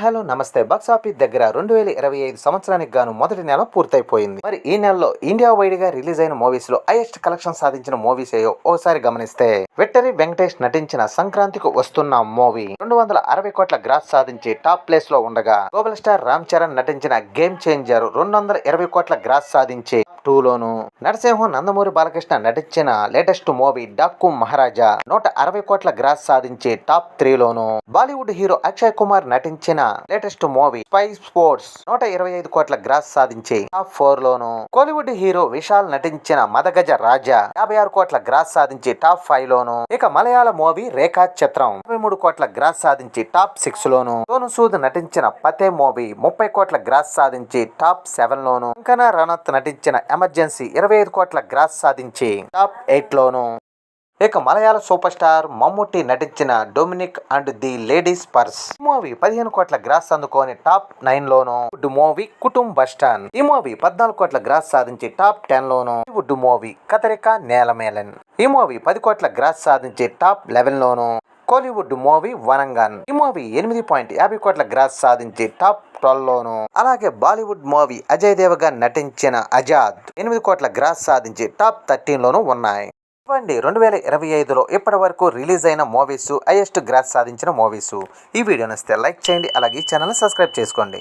Hello నమస్తే. Box office దగ్గర 2025 సంవత్సరానికి గాను మొదటి నెల పూర్తయిపోయింది. మరి ఈ నెలలో ఇండియా వైడ్ గా రిలీజ్ అయిన మూవీస్ లో హైయెస్ట్ కలెక్షన్ సాధించిన మూవీస్ ఏయో ఓసారి గమనిస్తే విక్టరీ వెంకటేష్ నటించిన సంక్రాంతికి వస్తున్న మూవీ 260 కోట్ల గ్రాస్ సాధించి టాప్ ప్లేస్ లో ఉండగా, గ్లోబల్ స్టార్ రామ్ చరణ్ నటించిన గేమ్ చేంజర్ 220 కోట్ల గ్రాస్ సాధించి 2 లోను, నరసింహం నందమూరి బాలకృష్ణ నటించిన లేటెస్ట్ మూవీ డాక్కు మహారాజా 160 కోట్ల గ్రాస్ సాధించి టాప్ 3 లోను, బాలీవుడ్ హీరో అక్షయ్ కుమార్ నటించిన లేటెస్ట్ మూవీ స్పై స్పోర్ట్స్ 125 కోట్ల గ్రాస్ సాధించి టాప్ 4 లోను, కోలీవుడ్ హీరో విశాల్ నటించిన మదగజ రాజా 56 కోట్ల గ్రాస్ సాధించి టాప్ 5 లోను, ఇక మలయాళ మూవీ రేఖా చిత్రం 23 కోట్ల గ్రాస్ సాధించి టాప్ 6 లోను, సోను సూద్ నటించిన పతే మూవీ 30 కోట్ల గ్రాస్ సాధించి టాప్ 7 లోను, కంగనా రనౌత్ నటించిన ఎమర్జెన్సీ 25 కోట్ల గ్రాస్ సాధించి టాప్ 8 లోను, ఇక మలయాళ సూపర్ స్టార్ మమ్ముట్టి నటించిన Dominic and the ladies purse movie 15 కోట్ల గ్రాస్ అందుకొని టాప్ 9 లోను, వుడ్ మూవీ కుటుంబ్ బస్టాన్ ఈ మూవీ 14 కోట్ల గ్రాస్ సాధించి టాప్ 10 లోను, వుడ్ మూవీ కదరిక నేలమేలన్ ఈ మూవీ 10 కోట్ల గ్రాస్ సాధించి టాప్ 11 లోను, కోలీవుడ్ మూవీ వరంగన్ ఈ మూవీ 8.50 కోట్ల గ్రాస్ సాధించి టాప్ 12 లోను, అలాగే బాలీవుడ్ మూవీ అజయ్ దేవగన్ నటించిన ఆజాద్ 8 కోట్ల గ్రాస్ సాధించి టాప్ 13 లోను ఉన్నాయి. 2025లో ఇప్పటి వరకు రిలీజ్ అయిన మూవీస్ హైయెస్ట్ గ్రాస్ సాధించిన మూవీస్. ఈ వీడియో నచ్చితే లైక్ చేయండి, అలాగే ఈ ఛానల్ సబ్స్క్రైబ్ చేసుకోండి.